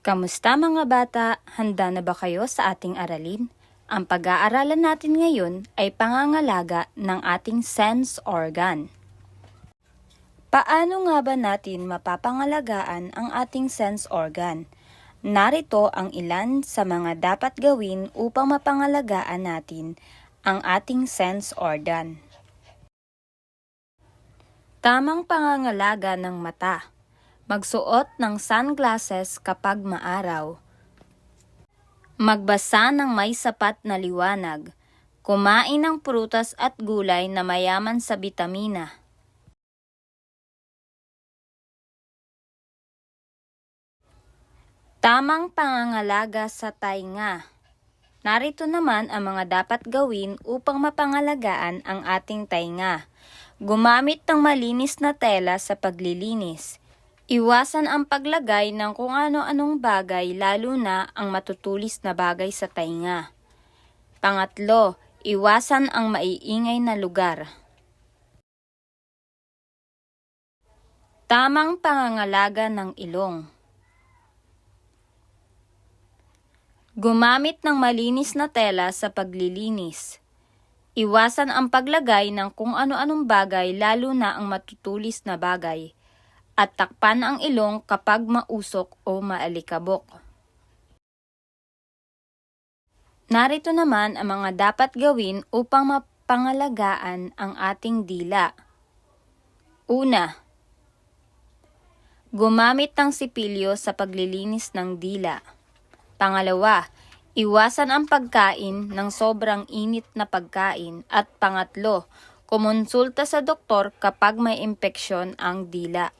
Kamusta mga bata? Handa na ba kayo sa ating aralin? Ang pag-aaralan natin ngayon ay pangangalaga ng ating sense organ. Paano nga ba natin mapapangalagaan ang ating sense organ? Narito ang ilan sa mga dapat gawin upang mapangalagaan natin ang ating sense organ. Tamang pangangalaga ng mata. Magsuot ng sunglasses kapag maaraw. Magbasa ng may sapat na liwanag. Kumain ng prutas at gulay na mayaman sa bitamina. Tamang pangangalaga sa tainga. Narito naman ang mga dapat gawin upang mapangalagaan ang ating tainga. Gumamit ng malinis na tela sa paglilinis. Iwasan ang paglagay ng kung ano-anong bagay lalo na ang matutulis na bagay sa tainga. Pangatlo, iwasan ang maiingay na lugar. Tamang pangangalaga ng ilong. Gumamit ng malinis na tela sa paglilinis. Iwasan ang paglagay ng kung ano-anong bagay lalo na ang matutulis na bagay. At takpan ang ilong kapag mausok o maalikabok. Narito naman ang mga dapat gawin upang mapangalagaan ang ating dila. Una, gumamit ng sipilyo sa paglilinis ng dila. Pangalawa, iwasan ang pagkain ng sobrang init na pagkain. At pangatlo, kumonsulta sa doktor kapag may impeksyon ang dila.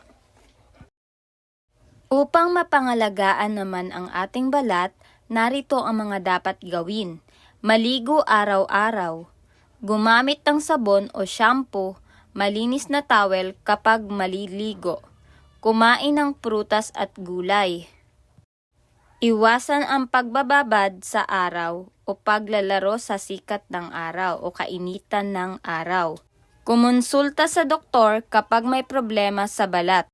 Upang mapangalagaan naman ang ating balat, narito ang mga dapat gawin. Maligo araw-araw. Gumamit ng sabon o shampoo, malinis na towel kapag maliligo. Kumain ng prutas at gulay. Iwasan ang pagbababad sa araw o paglalaro sa sikat ng araw o kainitan ng araw. Kumonsulta sa doktor kapag may problema sa balat.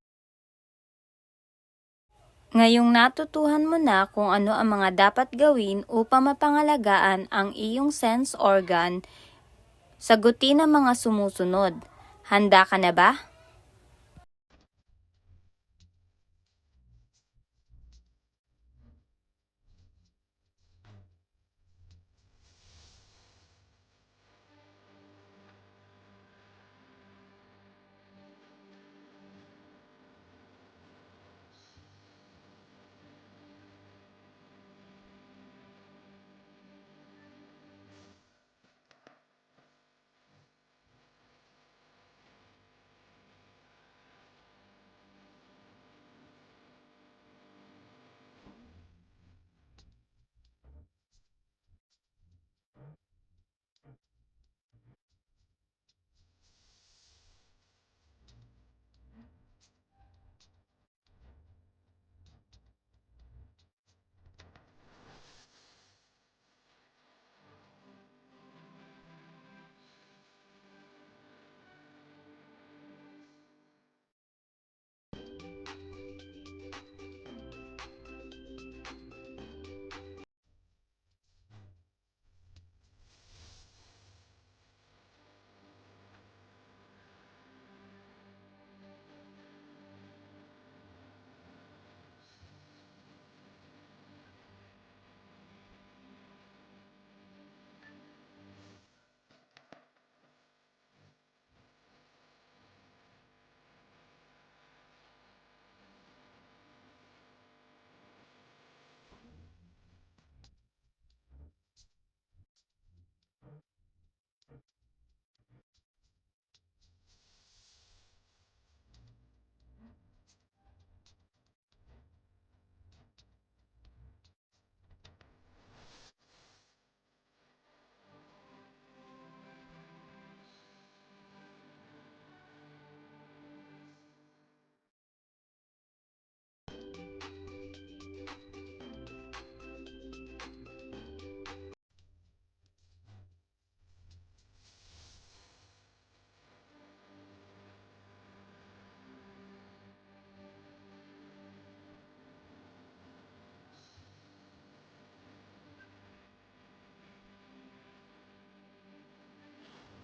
Ngayong natutuhan mo na kung ano ang mga dapat gawin upang mapangalagaan ang iyong sense organ, sagutin ang mga sumusunod. Handa ka na ba?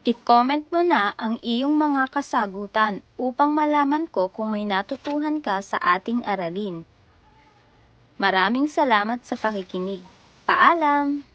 I-comment mo na ang iyong mga kasagutan upang malaman ko kung may natutuhan ka sa ating aralin. Maraming salamat sa pakikinig. Paalam!